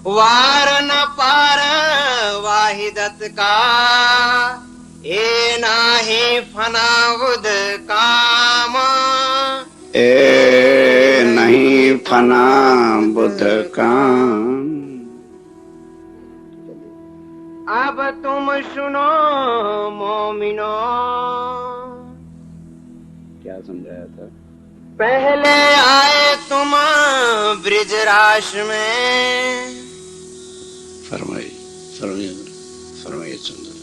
वार न पार वाहिदत का ए नाही फना बुध काम ए नहीं फना बुध काम। अब तुम सुनो मोमिनो। क्या समझाया था? पहले आए तुम ब्रिजराज में। फरमाइए फरमाइए फरमाइए सुंदर।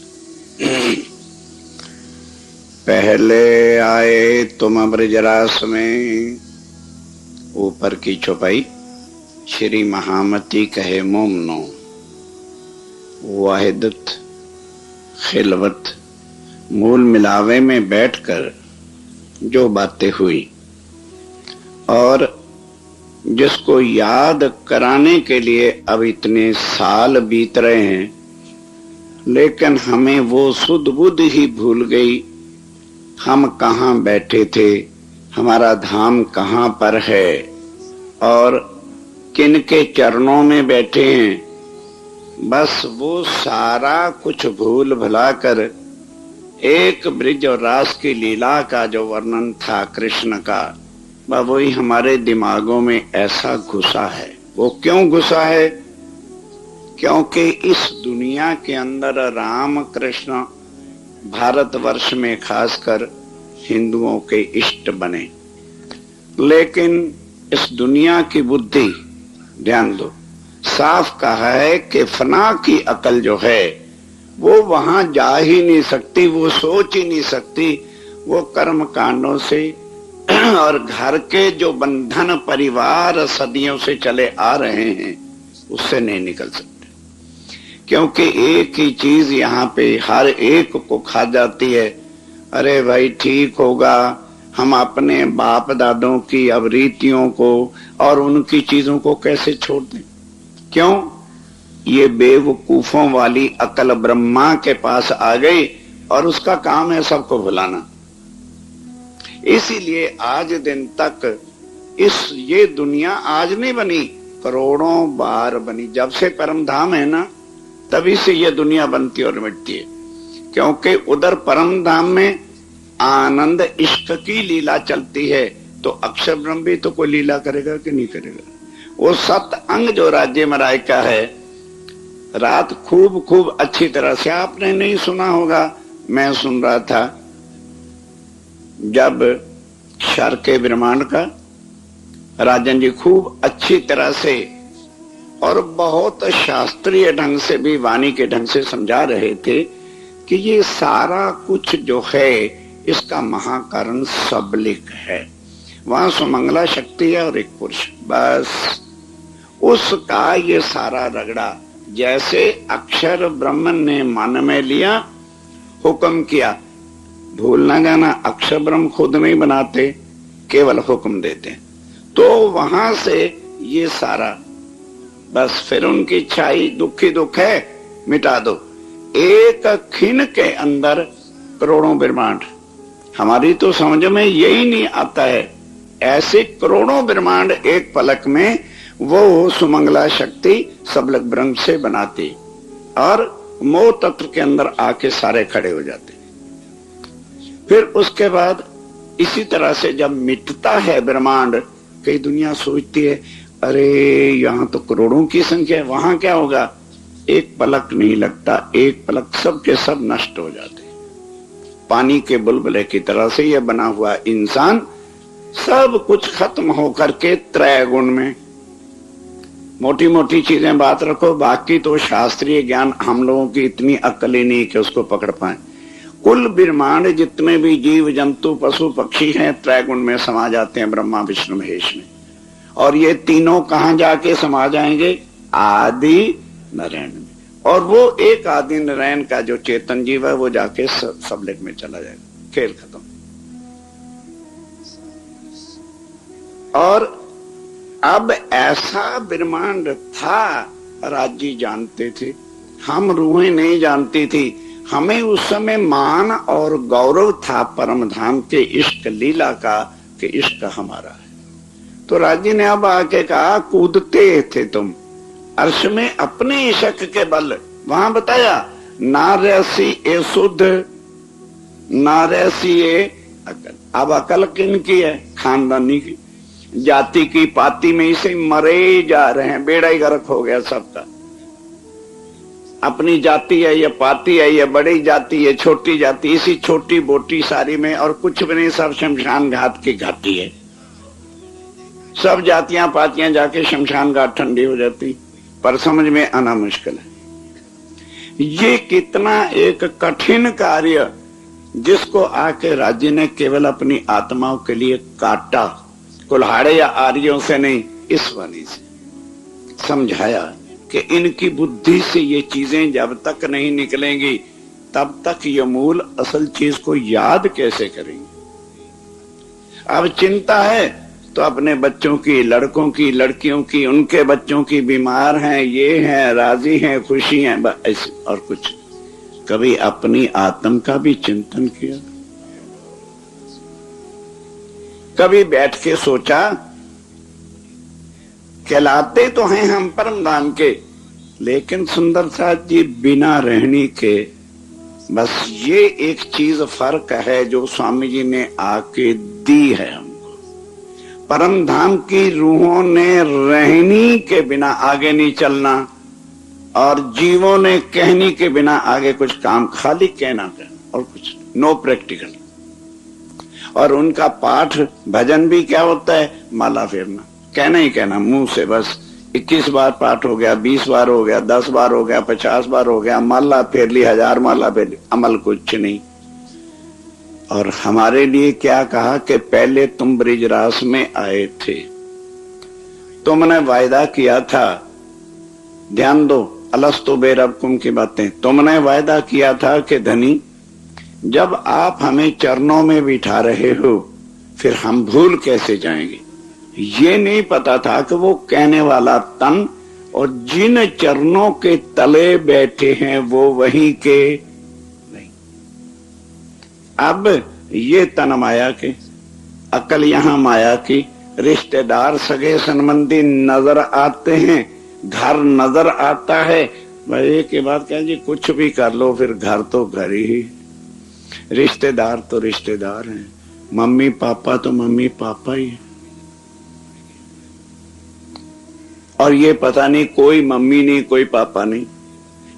पहले आए तुम ब्रिजरास में, ऊपर की छुपाई श्री महामती कहे मोमनो। वाहिदत खिलवत मूल मिलावे में बैठकर जो बातें हुई और जिसको याद कराने के लिए अब इतने साल बीत रहे हैं, लेकिन हमें वो सुध बुध ही भूल गई। हम कहाँ बैठे थे, हमारा धाम कहाँ पर है और किन के चरणों में बैठे हैं, बस वो सारा कुछ भूल भुलाकर एक ब्रिज और रास की लीला का जो वर्णन था कृष्ण का, वही हमारे दिमागों में ऐसा घुसा है। वो क्यों घुसा है? क्योंकि इस दुनिया के अंदर राम कृष्ण भारतवर्ष में खासकर हिंदुओं के इष्ट बने, लेकिन इस दुनिया की बुद्धि, ध्यान दो, साफ कहा है कि फना की अकल जो है वो वहां जा ही नहीं सकती, वो सोच ही नहीं सकती, वो कर्म कांडों से और घर के जो बंधन परिवार सदियों से चले आ रहे हैं उससे नहीं निकल सकते। क्योंकि एक ही चीज यहाँ पे हर एक को खा जाती है। अरे भाई ठीक होगा, हम अपने बाप दादों की अब रीतियों को और उनकी चीजों को कैसे छोड़ दें? क्यों? ये बेवकूफों वाली अकल ब्रह्मा के पास आ गई और उसका काम है सबको भुलाना। इसीलिए आज दिन तक ये दुनिया आज नहीं बनी, करोड़ों बार बनी। जब से परम धाम है ना, तभी से ये दुनिया बनती और मिटती है। क्योंकि उधर परम धाम में आनंद इश्क की लीला चलती है, तो अक्षर ब्रह्म भी तो कोई लीला करेगा कि नहीं करेगा? वो सत अंग जो राज्य मराय का है, रात खूब अच्छी तरह से आपने नहीं सुना होगा, मैं सुन रहा था जब क्षर के ब्रह्मांड का राजन जी खूब अच्छी तरह से और बहुत शास्त्रीय ढंग से भी वाणी के ढंग से समझा रहे थे कि ये सारा कुछ जो है इसका महाकारण सबलिक है। वहां सुमंगला शक्ति है और एक पुरुष, बस उसका ये सारा रगड़ा। जैसे अक्षर ब्रह्म ने मन में लिया, हुक्म किया, भूल ना जाना अक्षर ब्रह्म खुद नहीं बनाते, केवल हुक्म देते। तो वहां से ये सारा, बस फिर उनकी इच्छाई दुखी दुख है, मिटा दो। एक खिन के अंदर करोड़ों ब्रह्मांड। हमारी तो समझ में यही नहीं आता है, ऐसे करोड़ों ब्रह्मांड एक पलक में वो सुमंगला शक्ति सबलक ब्रह्म से बनाती और मोह तत्व के अंदर आके सारे खड़े हो जाते। फिर उसके बाद इसी तरह से जब मिटता है ब्रह्मांड, कई दुनिया सोचती है अरे यहाँ तो करोड़ों की संख्या है, वहां क्या होगा? एक पलक नहीं लगता, एक पलक सब के सब नष्ट हो जाते। पानी के बुलबुले की तरह से यह बना हुआ इंसान सब कुछ खत्म होकर के त्रय गुण में। मोटी मोटी चीजें बात रखो, बाकी तो शास्त्रीय ज्ञान हम लोगों की इतनी अक्ल ही नहीं कि उसको पकड़ पाए। कुल ब्रह्मांड जितने भी जीव जंतु पशु पक्षी हैं त्रैगुण में समा जाते हैं, ब्रह्मा विष्णु महेश में। और ये तीनों कहां जाके समा जाएंगे? आदि नारायण में। और वो एक आदि नारायण का जो चेतन जीव है वो जाके सबलिक में चला जाएगा, खेल खत्म। और अब ऐसा ब्रह्मांड था, राज्य जानते थे, हम रूहें नहीं जानती थी। हमें उस समय मान और गौरव था परम धाम के इष्ट लीला का कि इष्ट हमारा है। तो राजी ने अब आके कहा, कूदते थे तुम अर्श में अपने इशक के बल। वहां बताया, ना रहसी ए शुद्ध, ना रहसी ए अकल। अब अकल किन की है? खानदानी की, जाति की, पाती में इसे मरे जा रहे हैं, बेड़ा ही गर्क हो गया सबका। अपनी जाति है, ये पाती है, ये बड़ी जाति है, छोटी जाति, इसी छोटी बोटी सारी में और कुछ भी नहीं, सब शमशान घाट की घाटी है। सब जातियां पातियां जाके शमशान घाट ठंडी हो जाती, पर समझ में आना मुश्किल है। ये कितना एक कठिन कार्य जिसको आके राज्य ने केवल अपनी आत्माओं के लिए काटा, कुल्हाड़े या आर्यों से नहीं, इस वाणी से समझाया कि इनकी बुद्धि से ये चीजें जब तक नहीं निकलेंगी तब तक ये मूल असल चीज को याद कैसे करेंगे। अब चिंता है तो अपने बच्चों की, लड़कों की, लड़कियों की, उनके बच्चों की, बीमार हैं, ये हैं, राजी हैं, खुशी हैं, बस और कुछ। कभी अपनी आत्म का भी चिंतन किया? कभी बैठ के सोचा, कहलाते तो हैं हम परम धाम के, लेकिन सुंदर साथ जी बिना रहने के, बस ये एक चीज फर्क है जो स्वामी जी ने आके दी है हमको। परम धाम की रूहों ने रहनी के बिना आगे नहीं चलना, और जीवों ने कहनी के बिना आगे कुछ काम, खाली कहना और कुछ, नो प्रैक्टिकल। और उनका पाठ भजन भी क्या होता है? माला फेरना, कहना ही कहना मुंह से, बस 21 बार पाठ हो गया, 20 बार हो गया, 10 बार हो गया, 50 बार हो गया, माला फेर ली, 1000 माला फेर ली, अमल कुछ नहीं। और हमारे लिए क्या कहा कि पहले तुम ब्रिजरास में आए थे, तुमने वायदा किया था, ध्यान दो, अलस्तु बेरबकुम की बातें, तुमने वायदा किया था कि धनी जब आप हमें चरणों में बिठा रहे हो फिर हम भूल कैसे जाएंगे। ये नहीं पता था कि वो कहने वाला तन और जिन चरणों के तले बैठे हैं वो वहीं के नहीं। अब ये तन माया के, अकल यहां माया की, रिश्तेदार सगे संबंधी नजर आते हैं, घर नजर आता है, भाई के बाद क्या जी, कुछ भी कर लो फिर घर तो घर ही, रिश्तेदार तो रिश्तेदार हैं, मम्मी पापा तो मम्मी पापा ही है। और ये पता नहीं कोई मम्मी नहीं कोई पापा नहीं,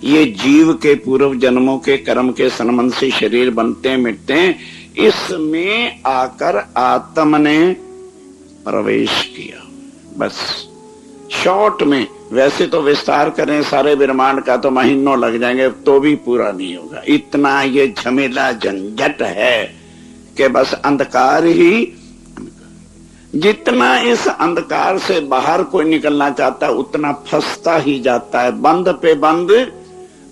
ये जीव के पूर्व जन्मों के कर्म के संबंध से शरीर बनते मिटते हैं, इसमें आकर आत्मा ने प्रवेश किया। बस शॉर्ट में, वैसे तो विस्तार करें सारे ब्रह्मांड का तो महीनों लग जाएंगे, तो भी पूरा नहीं होगा। इतना ये झमेला झंझट है कि बस अंधकार ही, जितना इस अंधकार से बाहर कोई निकलना चाहता है उतना फंसता ही जाता है। बंद पे बंद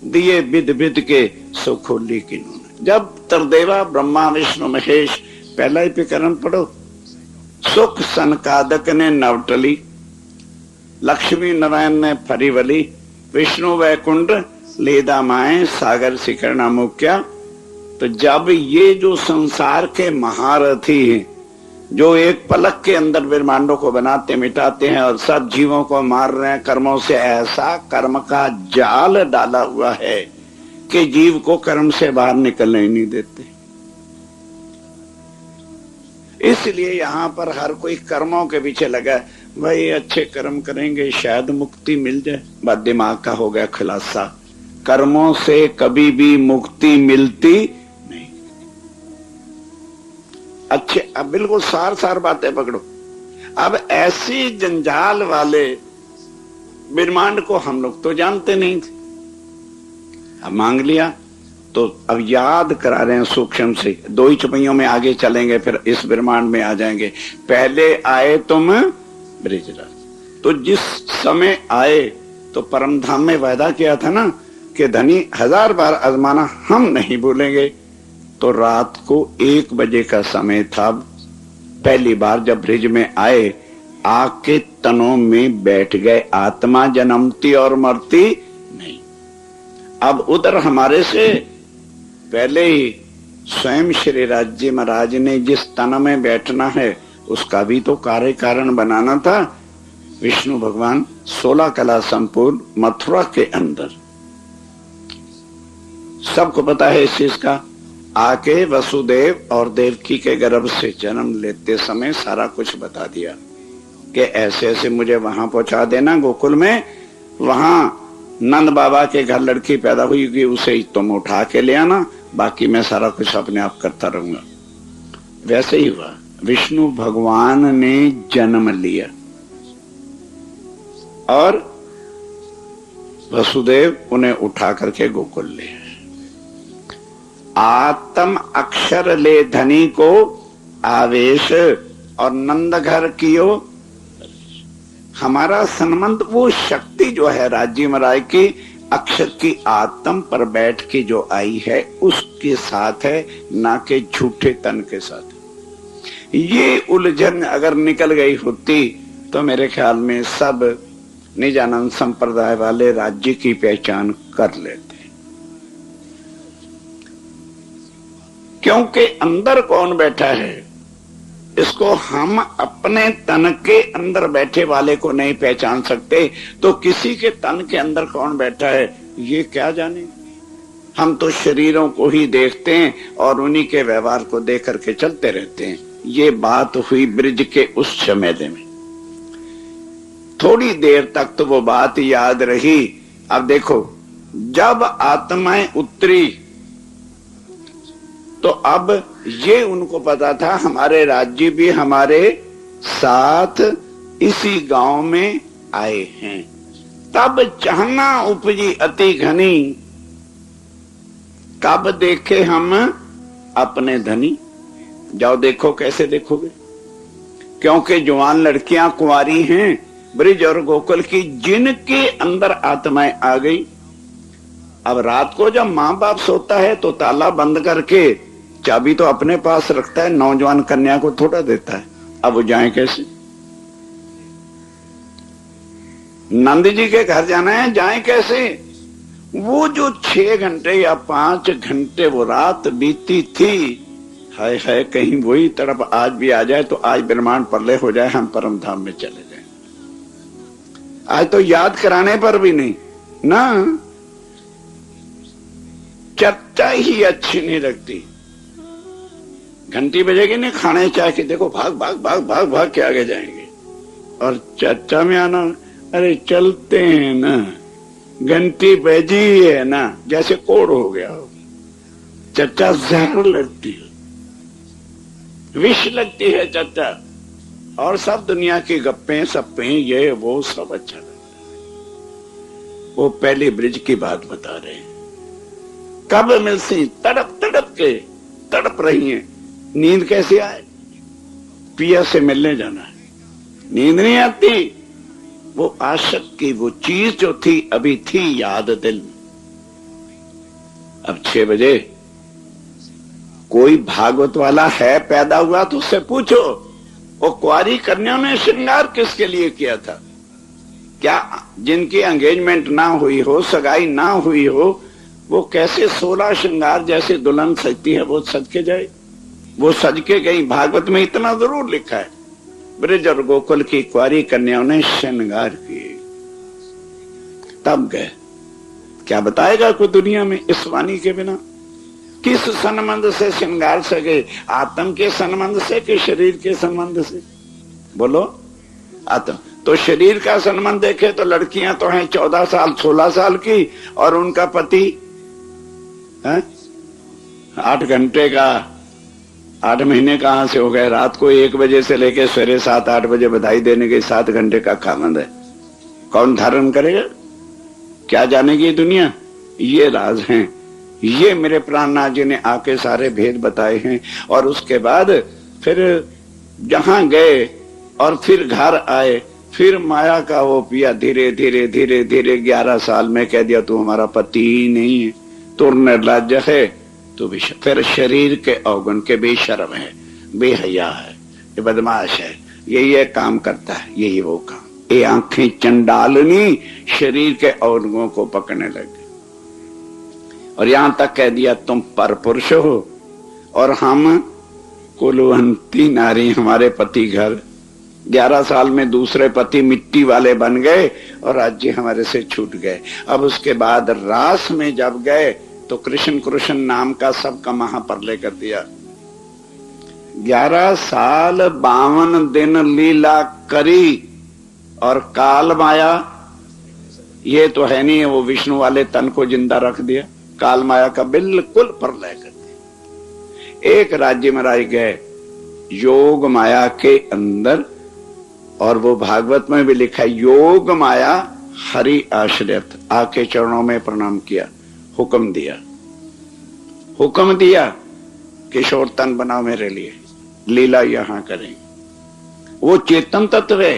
दिए बिद बिद के सो खोली किन्होंने। जब तरदेवा ब्रह्मा विष्णु महेश, पहला ही प्रकरण पढ़ो, सुख सनकादक ने नवटली, लक्ष्मी नारायण ने फरीवली, विष्णु वैकुंठ लेदा माए, सागर शिखर मुख्या। तो जब ये जो संसार के महारथी हैं, जो एक पलक के अंदर ब्रह्मांडों को बनाते मिटाते हैं और सब जीवों को मार रहे हैं, कर्मों से ऐसा कर्म का जाल डाला हुआ है कि जीव को कर्म से बाहर निकलने ही नहीं देते। इसलिए यहां पर हर कोई कर्मों के पीछे लगा है, भाई अच्छे कर्म करेंगे शायद मुक्ति मिल जाए। बात दिमाग का हो गया खुलासा, कर्मों से कभी भी मुक्ति मिलती नहीं। अच्छे, अब बिल्कुल सार सार बातें पकड़ो। अब ऐसी जंजाल वाले ब्रह्मांड को हम लोग तो जानते नहीं थे, अब मांग लिया तो अब याद करा रहे हैं सूक्ष्म से। 2 ही चुपैयों में आगे चलेंगे फिर इस ब्रह्मांड में आ जाएंगे। पहले आए तुम ब्रिजराज, तो जिस समय आए तो परम धाम में वायदा किया था ना कि धनी 1000 बार आजमाना, हम नहीं भूलेंगे। तो रात को 1 बजे का समय था, पहली बार जब ब्रिज में आए, आके तनों में बैठ गए। आत्मा जन्मती और मरती नहीं। अब उधर हमारे से पहले ही स्वयं श्री राज्य महाराज ने जिस तन में बैठना है उसका भी तो कार्य कारण बनाना था। विष्णु भगवान 16 कला संपूर्ण मथुरा के अंदर, सबको पता है इस चीज का, आके वसुदेव और देवकी के गर्भ से जन्म लेते समय सारा कुछ बता दिया कि ऐसे ऐसे मुझे वहां पहुंचा देना गोकुल में, वहां नंद बाबा के घर लड़की पैदा हुई कि उसे तुम उठा के ले आना, बाकी मैं सारा कुछ अपने आप करता रहूंगा। वैसे ही हुआ, विष्णु भगवान ने जन्म लिया और वसुदेव उन्हें उठा करके गोकुल ले आए। आत्म अक्षर ले धनी को आवेश और नंद घर कियो। हमारा संबंध वो शक्ति जो है राज्य महाराज की अक्षर की आत्म पर बैठ के जो आई है उसके साथ है, ना कि झूठे तन के साथ। ये उलझन अगर निकल गई होती तो मेरे ख्याल में सब निजानंद संप्रदाय वाले राज्य की पहचान कर लेते, क्योंकि अंदर कौन बैठा है इसको हम अपने तन के अंदर बैठे वाले को नहीं पहचान सकते, तो किसी के तन के अंदर कौन बैठा है ये क्या जाने। हम तो शरीरों को ही देखते हैं और उन्हीं के व्यवहार को देख करके चलते रहते हैं। ये बात हुई ब्रिज के उस समय में, थोड़ी देर तक तो वो बात याद रही। अब देखो, जब आत्माएं उतरी तो अब ये उनको पता था हमारे राज्य भी हमारे साथ इसी गांव में आए हैं। तब चाहना उपजी अति घनी, कब देखे हम अपने धनी। जाओ देखो, कैसे देखोगे, क्योंकि जवान लड़कियां कुंवारी हैं ब्रिज और गोकुल की, जिनके अंदर आत्माएं आ गई। अब रात को जब मां बाप सोता है तो ताला बंद करके चाबी तो अपने पास रखता है, नौजवान कन्या को थोड़ा देता है। अब वो जाए कैसे? नंद जी के घर जाना है, जाए कैसे? वो जो 6 घंटे या 5 घंटे वो रात बीती थी, हाय हाय, कहीं वही तड़प आज भी आ जाए तो आज ब्रह्मांड प्रलय हो जाए, हम परम धाम में चले जाए। आज तो याद कराने पर भी नहीं ना, चर्चा ही अच्छी नहीं लगती। घंटी बजेगी नहीं, खाने चाह के देखो भाग भाग भाग भाग भाग के आगे जाएंगे, और चर्चा में आना, अरे चलते हैं ना, घंटी बजी है ना, जैसे कोड़ हो गया हो। चर्चा जहर लगती है, विष लगती है चर्चा, और सब दुनिया की गप्पे सप्पे ये वो सब अच्छा लगता है। वो पहले ब्रिज की बात बता रहे हैं, कब मिलसी तड़प तड़प के तड़प रही हैं। नींद कैसे आए? पिया से मिलने जाना है, नींद नहीं आती। वो आशक की वो चीज जो थी अभी थी याद दिल में। अब 6 बजे कोई भागवत वाला है पैदा हुआ तो उससे पूछो, वो कुंवारी कन्याओं ने श्रृंगार किसके लिए किया था? क्या जिनकी एंगेजमेंट ना हुई हो, सगाई ना हुई हो, वो कैसे 16 श्रृंगार जैसे दुल्हन सजती है वो सज के जाए? वो सज के गई। भागवत में इतना जरूर लिखा है, ब्रिज और गोकुल की कुंवारी कन्याओं ने श्रृंगार किए, तब गए। क्या बताएगा कोई दुनिया में इस वाणी के बिना? किस संबंध से श्रृंगार से गए? आत्म के संबंध से कि शरीर के संबंध से? बोलो। आत्म तो शरीर का संबंध देखे तो लड़कियां तो हैं 14 साल 16 साल की, और उनका पति 8 घंटे का, 8 महीने कहां से हो गए? रात को 1 बजे से लेकर सवेरे 7-8 बजे बधाई देने के 7 घंटे का खामंद है। कौन धारण करेगा? क्या जानेगी दुनिया? ये राज हैं, ये मेरे प्राणनाथ जी ने आके सारे भेद बताए हैं। और उसके बाद फिर जहां गए और फिर घर आए, फिर माया का वो पिया धीरे धीरे धीरे धीरे 11 साल में कह दिया तू हमारा पति ही नहीं है, तू निर्लज्ज है, तू भी फिर शरीर के अवगुण के बेशर्म है, बेहया है, ये बदमाश है, ये काम करता है, यही वो काम। ये आंखें चंडालनी शरीर के अवगुणों को पकड़ने लगे, और यहां तक कह दिया तुम पर पुरुष हो और हम कुलवंती नारी हमारे पति घर, 11 साल में दूसरे पति मिट्टी वाले बन गए और राज्य हमारे से छूट गए। अब उसके बाद रास में जब गए तो कृष्ण कृष्ण नाम का सबका महाप्रलय कर दिया। 11 साल 52 दिन लीला करी और काल माया, ये तो है नहीं, वो विष्णु वाले तन को जिंदा रख दिया। काल माया का बिल्कुल प्रलय कर दिया। एक राज्य में रह गए योग माया के अंदर, और वो भागवत में भी लिखा है, योग माया हरि आश्रित, आके चरणों में प्रणाम किया, हुक्म दिया किशोर तन बनाओ मेरे लिए, लीला यहां करें। वो चेतन तत्व है,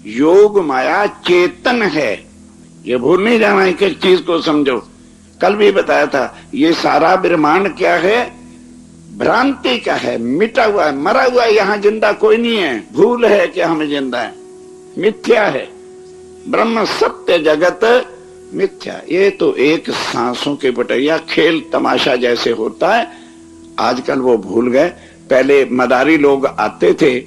योग माया चेतन है, ये भूल नहीं जाना। एक एक चीज को समझो। कल भी बताया था, ये सारा ब्रह्मांड क्या है? भ्रांति का है, मिटा हुआ है, मरा हुआ है, यहाँ जिंदा कोई नहीं है। भूल है कि हम जिंदा है, मिथ्या है। ब्रह्म सत्य, जगत मिथ्या। ये तो एक सांसों के बटैया खेल तमाशा जैसे होता है, आजकल वो भूल गए। पहले मदारी लोग आते थे,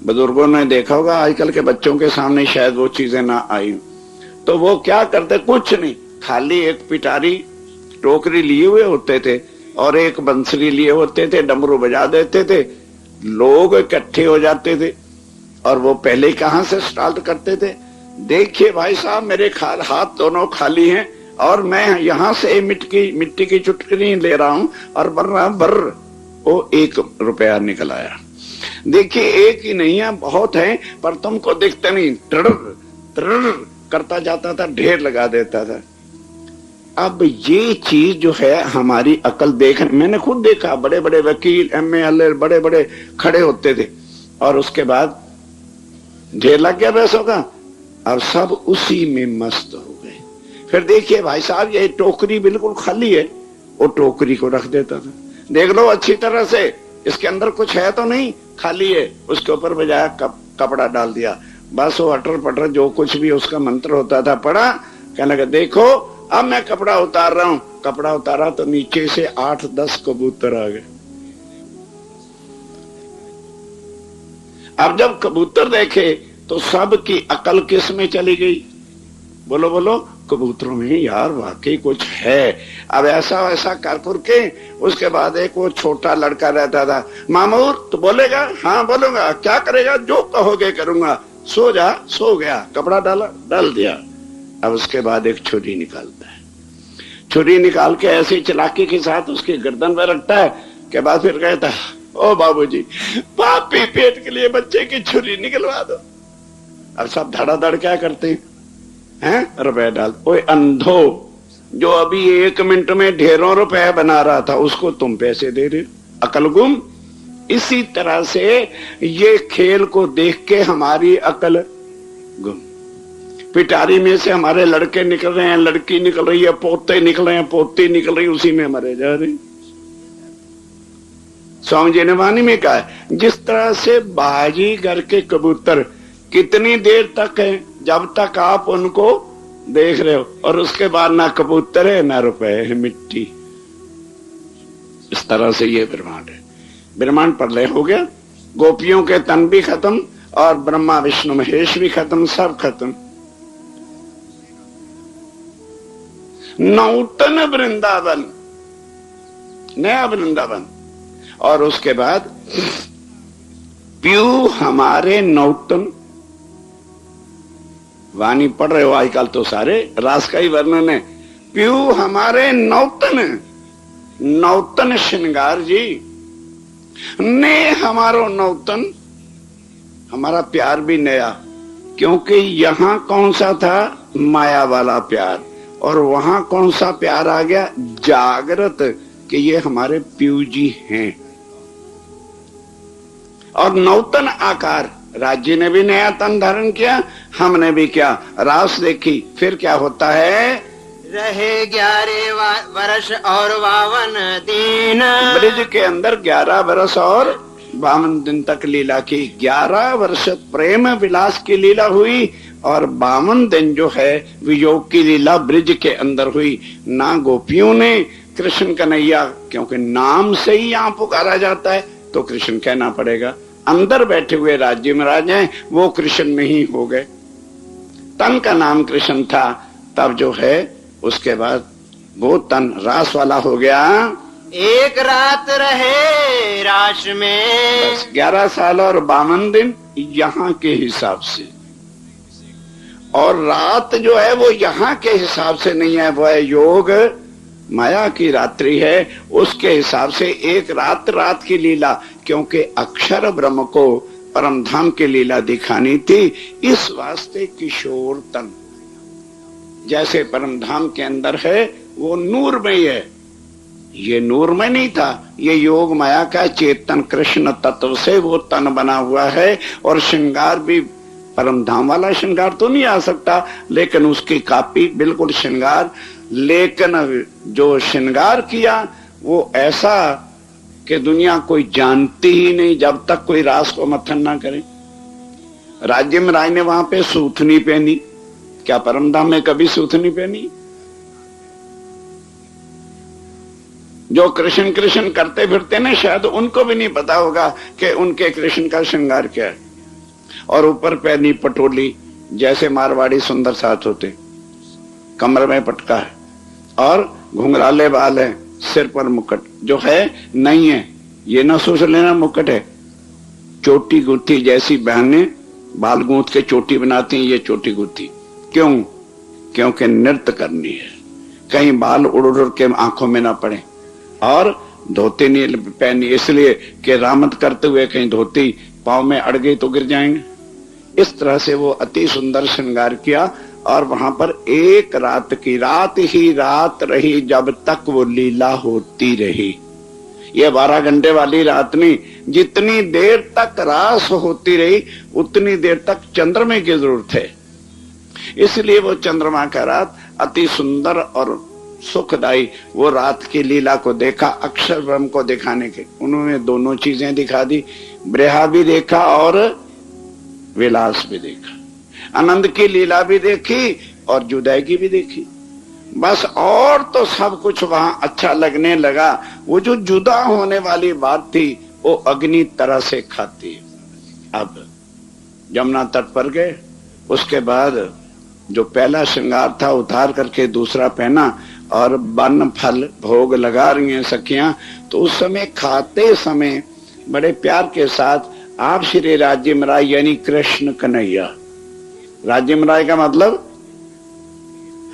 बुजुर्गों ने देखा होगा, आजकल के बच्चों के सामने शायद वो चीजें ना आई, तो वो क्या करते? कुछ नहीं, खाली एक पिटारी टोकरी लिए हुए होते थे और एक बंसरी लिए होते थे, डमरू बजा देते थे, लोग इकट्ठे हो जाते थे। और वो पहले कहां से स्टार्ट करते थे? देखिए भाई साहब, मेरे हाथ दोनों खाली हैं और मैं यहां से मिट्टी की चुटकी ले रहा हूं और बर्र वो 1 रुपया निकल आया। देखिए एक ही नहीं है, बहुत है, पर तुमको दिखते नहीं। ट्र करता जाता था, ढेर लगा देता था। अब ये चीज जो है हमारी अकल मैंने खुद देखा, बड़े बड़े वकील, MA बड़े बड़े खड़े होते थे और उसके बाद ढेर लग गया पैसों का, अब सब उसी में मस्त हो गए। फिर देखिए भाई साहब, ये टोकरी बिल्कुल खाली है, वो टोकरी को रख देता था। देख लो अच्छी तरह से, इसके अंदर कुछ है तो नहीं, खाली है। उसके ऊपर बजाया कपड़ा डाल दिया, बस वो अटर पटर जो कुछ भी उसका मंत्र होता था पढ़ा। कहने लगा देखो अब मैं कपड़ा उतार रहा हूं। कपड़ा उतारा तो नीचे से 8-10 कबूतर आ गए। अब जब कबूतर देखे तो सबकी अकल किस में चली गई? बोलो बोलो, कबूतरों में। यार वाकई कुछ है। अब ऐसा वैसा कर के उसके बाद एक वो छोटा लड़का रहता था, मामूर तो बोलेगा? हाँ बोलूंगा। क्या करेगा? जो कहोगे करूंगा। सो जा। सो गया, कपड़ा डाल दिया। अब उसके बाद एक छुरी निकालता है, छुरी निकाल के ऐसी चालाकी के साथ उसकी गर्दन पर रखता है। के बाद फिर कहता है, ओ बाबूजी, पापी पेट के लिए बच्चे की छुरी निकलवा दो। अब सब धड़ाधड़ क्या करते हैं? रुपए डाल। ओए अंधो, जो अभी 1 मिनट में ढेरों रुपए बना रहा था, उसको तुम पैसे दे रहे हो? अकल गुम। इसी तरह से ये खेल को देख के हमारी अकल गुम। पिटारी में से हमारे लड़के निकल रहे हैं, लड़की निकल रही है, पोते निकल रहे हैं, पोती निकल रही, उसी में मरे जा रहे। स्वामी जी ने वाणी में कहा है, जिस तरह से बाजीगर के कबूतर कितनी देर तक है? जब तक आप उनको देख रहे हो, और उसके बाद ना कबूतर है ना रुपए है, मिट्टी। इस तरह से ये ब्रह्मांड है। ब्रह्मांड प्रलय हो गया, गोपियों के तन भी खत्म और ब्रह्मा विष्णु महेश भी खत्म, सब खत्म। नौतन वृंदावन, नया वृंदावन। और उसके बाद प्यू हमारे नौतन। वाणी पढ़ रहे हो आजकल तो सारे, रास का ही वर्णन है। प्यू हमारे नौतन, नौतन श्रृंगार जी ने हमारो नौतन। हमारा प्यार भी नया, क्योंकि यहां कौन सा था? माया वाला प्यार। और वहां कौन सा प्यार आ गया? जागृत, कि ये हमारे प्यू जी हैं। और नौतन आकार, राज्य ने भी नया तन धारण किया, हमने भी किया। रास देखी, फिर क्या होता है? रहे 11 वर्ष और 52 दिन। ब्रिज के अंदर 11 वर्ष और 52 दिन तक लीला की। 11 वर्ष प्रेम विलास की लीला हुई और 52 दिन जो है वियोग की लीला ब्रिज के अंदर हुई। ना गोपियों ने कृष्ण कन्हैया, क्योंकि नाम से ही यहाँ पुकारा जाता है, तो कृष्ण कहना पड़ेगा। अंदर बैठे हुए राज्य महाराज हैं, वो कृष्ण में ही हो गए। तन का नाम कृष्ण था, तब जो है उसके बाद वो तन रास वाला हो गया। एक रात रहे राश में, बस 11 साल और 52 दिन यहाँ के हिसाब से, और रात जो है वो यहाँ के हिसाब से नहीं है, वो है योग माया की रात्रि है, उसके हिसाब से एक रात रात की लीला, क्योंकि अक्षर ब्रह्म को परम धाम की लीला दिखानी थी। इस वास्ते किशोर तन जैसे परम धाम के अंदर है वो नूरमय है, ये नूरमय नहीं था, ये योग माया का चेतन कृष्ण तत्व से वो तन बना हुआ है। और श्रृंगार भी परम धाम वाला श्रृंगार तो नहीं आ सकता, लेकिन उसकी कापी बिल्कुल श्रृंगार, लेकिन जो श्रृंगार किया वो ऐसा कि दुनिया कोई जानती ही नहीं जब तक कोई रास को मथन ना करे। राज्य में राय ने वहां पे सूथनी पहनी, क्या परम धाम में कभी सूथनी पहनी? जो कृष्ण कृष्ण करते फिरते ना, शायद उनको भी नहीं पता होगा कि उनके कृष्ण का श्रृंगार क्या है। और ऊपर पहनी पटोली, जैसे मारवाड़ी सुंदर साथ होते, कमर में पटका है और घुंघराले बाल है, सिर पर मुकुट जो है नहीं है, ये ना सोच लेना मुकुट है। चोटी गुत्थी जैसी बहनें बाल गूंथ के चोटी बनाती हैं, ये चोटी गुत्थी क्यों? क्योंकि नृत्य करनी है, कहीं बाल उड़ उड़ के आंखों में ना पड़े। और धोती नहीं पहनी इसलिए कि रामत करते हुए कहीं धोती पांव में अड़ गई तो गिर जाएंगे। इस तरह से वो अति सुंदर श्रृंगार किया। और वहां पर एक रात की रात ही रात रही, जब तक वो लीला होती रही। ये 12 घंटे वाली रात नहीं, जितनी देर तक रास होती रही उतनी देर तक चंद्रमा की जरूरत है। इसलिए वो चंद्रमा का रात अति सुंदर और सुखदायी, वो रात की लीला को देखा, अक्षर ब्रह्म को दिखाने के उन्होंने दोनों चीजें दिखा दी, ब्रहा भी देखा और विलास भी देखा, आनंद की लीला भी देखी और जुदाई भी देखी। बस और तो सब कुछ वहां अच्छा लगने लगा। वो जो जुदा होने वाली बात थी वो अग्नि तरह से खाती। अब यमुना तट पर गए, उसके बाद जो पहला श्रृंगार था उतार करके दूसरा पहना और वन फल भोग लगा रही हैं सखियां। तो उस समय खाते समय बड़े प्यार के साथ आप श्री राज्य मराय यानी कृष्ण कन्हैया, राज्य मराय का मतलब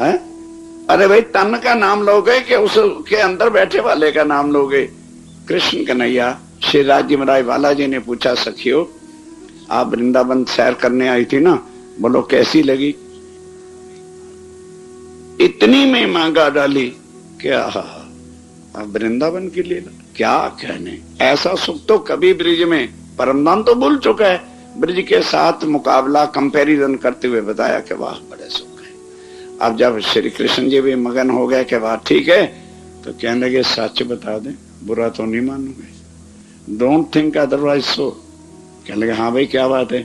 है, अरे भाई तन का नाम लोगे कि उसके अंदर बैठे वाले का नाम लोगे? कृष्ण कन्हैया। श्री राज्य मराय वाला जी ने पूछा, सखियो आप वृंदावन सैर करने आई थी ना, बोलो कैसी लगी? इतनी में मांगा डाली क्या? अब वृंदावन की लीला क्या कहने, ऐसा सुख तो कभी ब्रिज में, परमधाम तो भूल चुका है, ब्रिज के साथ मुकाबला कंपैरिजन करते हुए बताया कि वाह बड़े सुख है। अब जब श्री कृष्ण जी भी मगन हो गए कि वाह ठीक है, तो कहने लगे सच बता दें, बुरा तो नहीं मानूंगे, डोंट थिंक अदरवाइज सो। कहने लगे हाँ भाई क्या बात है?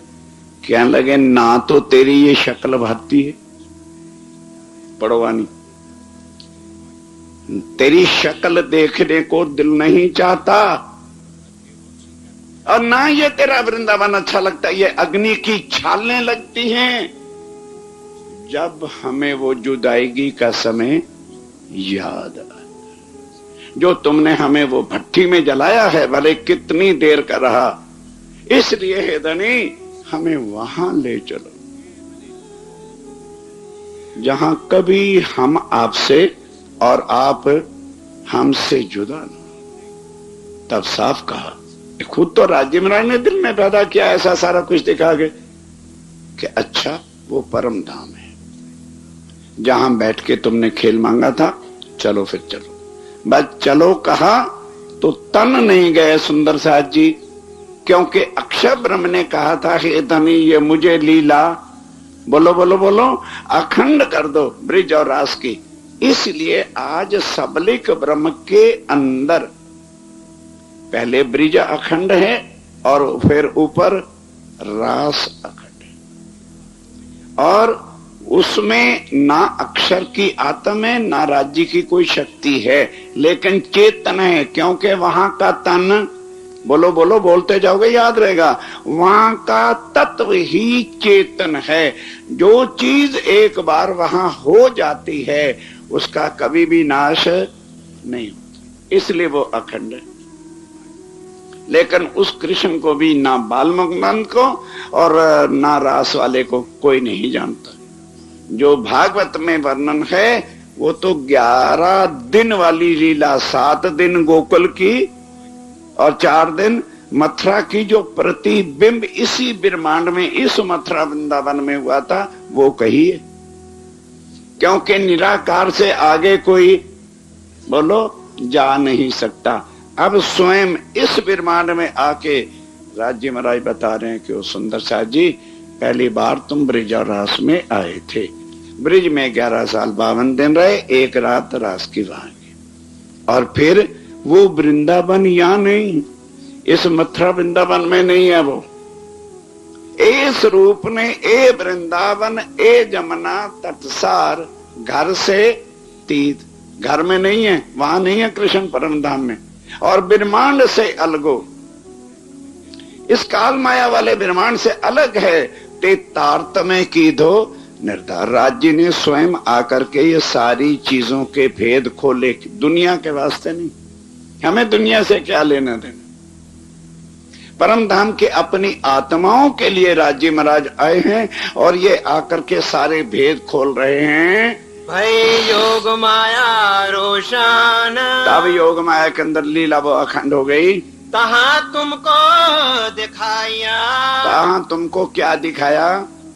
कहने लगे ना तो तेरी ये शक्ल भाती है पड़वानी, तेरी शक्ल देखने को दिल नहीं चाहता, और ना ये तेरा वृंदावन अच्छा लगता, ये अग्नि की छालने लगती हैं जब हमें वो जुदाईगी का समय याद आए। जो तुमने हमें वो भट्टी में जलाया है, भले कितनी देर का रहा, इसलिए हे धनी हमें वहां ले चलो जहां कभी हम आपसे और आप हमसे जुदा न। तब साफ कहा, खुद तो राज्य महाराज ने दिल में पैदा किया, ऐसा सारा कुछ दिखा के कि अच्छा वो परम धाम है जहां बैठ के तुमने खेल मांगा था, चलो फिर चलो। बस चलो कहा तो तन नहीं गए सुंदर साथ जी, क्योंकि अक्षर ब्रह्म ने कहा था हे धनी ये मुझे लीला बोलो बोलो बोलो अखंड कर दो ब्रिज और रास की। इसलिए आज सबलिक ब्रह्म के अंदर पहले ब्रिज अखंड है और फिर ऊपर रास अखंड है, और उसमें ना अक्षर की आत्म है ना राज्य की कोई शक्ति है, लेकिन चेतन है, क्योंकि वहां का तन बोलो बोलो, बोलते जाओगे याद रहेगा। वहां का तत्व ही चेतन है। जो चीज एक बार वहां हो जाती है उसका कभी भी नाश नहीं होता, इसलिए वो अखंड है। लेकिन उस कृष्ण को भी ना बालमुकुंद को और ना रास वाले को कोई नहीं जानता। जो भागवत में वर्णन है वो तो 11 दिन वाली लीला, 7 दिन गोकुल की और 4 दिन मथुरा की, जो प्रतिबिंब इसी ब्रह्मांड में, इस मथुरा वृंदावन में हुआ था, वो कही है। क्योंकि निराकार से आगे कोई बोलो जा नहीं सकता। अब स्वयं इस ब्रह्मांड में आके राज्य महाराज बता रहे हैं कि वो सुंदर साथ जी, पहली बार तुम ब्रिज और रास में आए थे। ब्रिज में 11 साल 52 दिन रहे, एक रात रास की वहां की, और फिर वो वृंदावन यहां नहीं, इस मथुरा वृंदावन में नहीं है। वो इस रूप ने ए वृंदावन, ए जमुना तटसार, घर से तीर्थ, घर में नहीं है, वहां नहीं है कृष्ण परम धाम में, और ब्रह्मांड से अलगो, इस काल माया वाले ब्रह्मांड से अलग है। ते तारतम्य की दो निर्धार। राज्य ने स्वयं आकर के ये सारी चीजों के भेद खोले, दुनिया के वास्ते नहीं। हमें दुनिया से क्या लेना देना। परम धाम के अपनी आत्माओं के लिए राज्य महाराज आए हैं और ये आकर के सारे भेद खोल रहे हैं। भई योग माया रोशन, तब योग माया के अंदर लीला वो अखंड हो गई। तहाँ तुमको दिखाया, तहाँ तुमको क्या दिखाया?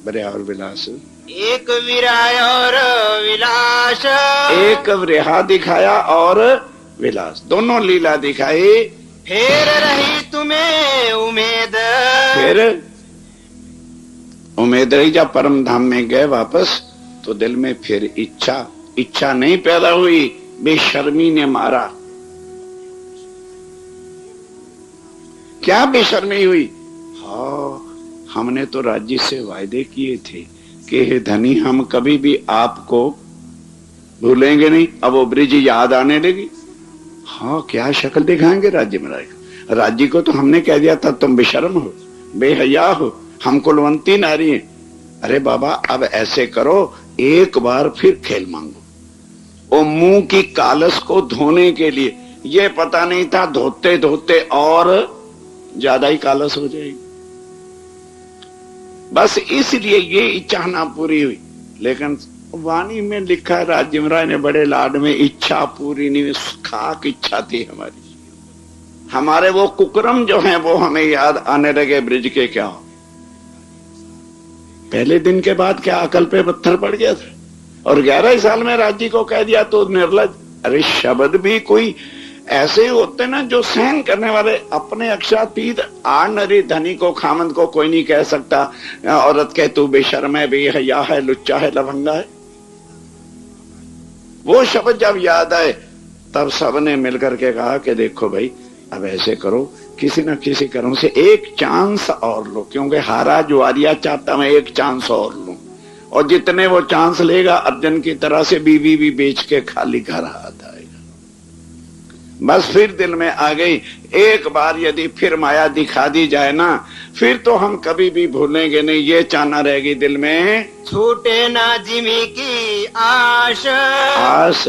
बड़े और विलास, एक विराय और विलास, एक विरहा दिखाया और विलास, दोनों लीला दिखाई। फिर रही तुम्हें उम्मीद, फिर उम्मीद रही। जब परम धाम में गए वापस तो दिल में फिर इच्छा नहीं पैदा हुई, बेशर्मी ने मारा। क्या बेशर्मी हुई? हाँ, हमने तो राज्य से वायदे किए थे कि हे धनी, हम कभी भी आपको भूलेंगे नहीं। अब वो ब्रिज याद आने लगी। हाँ, क्या शक्ल दिखाएंगे राज्य महाराज। राज्य को तो हमने कह दिया था तुम बेशर्म हो, बेहया हो, हम कुलवंती नारी हैं। अरे बाबा, अब ऐसे करो, एक बार फिर खेल मांगो। वो मुंह की कालस को धोने के लिए, ये पता नहीं था धोते धोते और ज्यादा ही कालस हो जाएगी। बस इसलिए ये इच्छा ना पूरी हुई। लेकिन वाणी में लिखा है, राज्य महाराज ने बड़े लाड में, इच्छा पूरी नहीं हुई, खाक इच्छा थी हमारी। हमारे वो कुकर्म जो हैं वो हमें याद आने लगे। ब्रिज के क्या हो, पहले दिन के बाद क्या अकल पे पत्थर पड़ गया था, और 11 साल में राज्य को कह दिया तो निर्लज। अरे शब्द भी कोई ऐसे होते ना जो सहन करने वाले। अपने अक्षातीत आनरी धनी को, खामंद को कोई नहीं कह सकता औरत के तू बेशर्म है, बेहया है, लुच्चा है, लफंगा है। वो शब्द जब याद आए तब सबने मिलकर के कहा कि देखो भाई, अब ऐसे करो, किसी न किसी कर्म से एक चांस और लो, क्योंकि हारा जुआरिया चाहता मैं एक चांस और लूं, और जितने वो चांस लेगा अर्जुन की तरह से बीवी भी बेच के खाली घर हाथ आएगा। बस फिर दिल में आ गई, एक बार यदि फिर माया दिखा दी जाए ना, फिर तो हम कभी भी भूलेंगे नहीं। ये चाहना रहेगी दिल में, छूटे ना जिमी की आस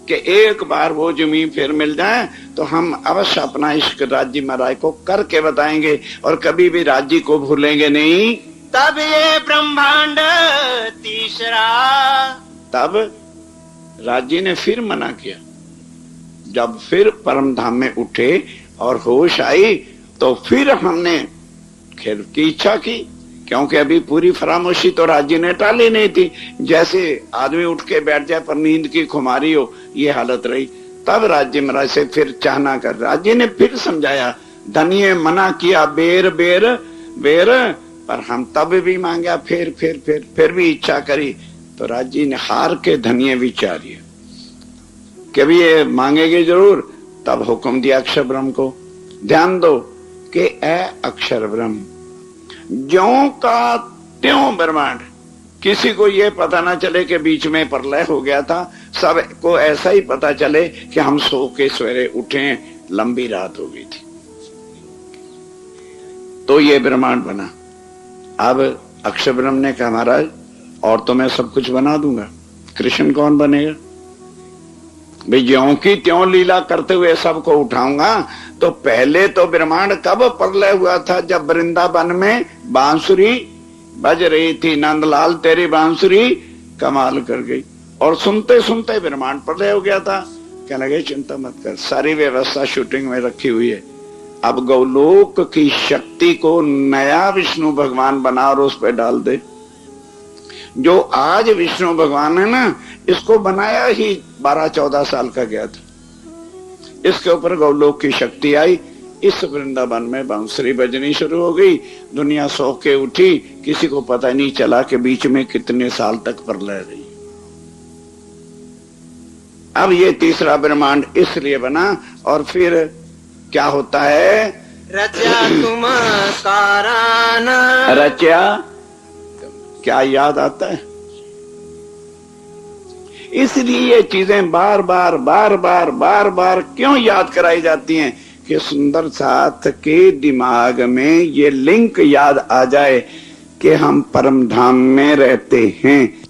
कि एक बार वो जमीन फिर मिल जाए तो हम अवश्य अपना इश्क राज्य महाराज को करके बताएंगे और कभी भी राज्य को भूलेंगे नहीं। तब ये ब्रह्मांड तीसरा, तब राज्य ने फिर मना किया। जब फिर परम धाम में उठे और होश आई तो फिर हमने खैर की इच्छा की, क्योंकि अभी पूरी फरामोशी तो राज्य ने टाली नहीं थी। जैसे आदमी उठ के बैठ जाए पर नींद की खुमारी हो, ये हालत रही। तब राज्य महाराज से फिर चाहना कर, राज्य ने फिर समझाया, धनिये मना किया बेर बेर बेर, पर हम तब भी मांगा, फिर भी इच्छा करी तो राज्य ने हार के धनिये विचारिए कि भी ये मांगेगे जरूर। तब हुक्म दिया अक्षर ब्रह्म को, ध्यान दो कि ए अक्षर ब्रह्म, ज्यों का त्यों ब्रह्मांड, किसी को ये पता ना चले कि बीच में प्रलय हो गया था। सबको ऐसा ही पता चले कि हम सो के सवेरे उठे, लंबी रात हो गई थी। तो ये ब्रह्मांड बना। अब अक्षर ब्रह्म ने कहा महाराज और तो मैं सब कुछ बना दूंगा, कृष्ण कौन बनेगा? भाई ज्यों की त्यों लीला करते हुए सबको उठाऊंगा। तो पहले तो ब्रह्मांड कब प्रलय हुआ था? जब वृंदावन में बांसुरी बज रही थी, नंदलाल तेरी बांसुरी कमाल कर गई, और सुनते सुनते ब्रह्मांड प्रलय हो गया था। कहने लगे चिंता मत कर, सारी व्यवस्था शूटिंग में रखी हुई है। अब गौलोक की शक्ति को नया विष्णु भगवान बना और उस पर डाल दे। जो आज विष्णु भगवान है ना, इसको बनाया ही 12-14 साल का गया था। इसके ऊपर गौलोक की शक्ति आई, इस वृंदावन में बांसुरी बजनी शुरू हो गई, दुनिया सो के उठी, किसी को पता नहीं चला कि बीच में कितने साल तक प्रलय रही। अब ये तीसरा ब्रह्मांड इसलिए बना। और फिर क्या होता है? रचा तुम कारण, रचा क्या याद आता है? इसलिए ये चीजें बार बार बार बार बार बार क्यों याद कराई जाती हैं कि सुंदर साथ के दिमाग में ये लिंक याद आ जाए कि हम परम धाम में रहते हैं।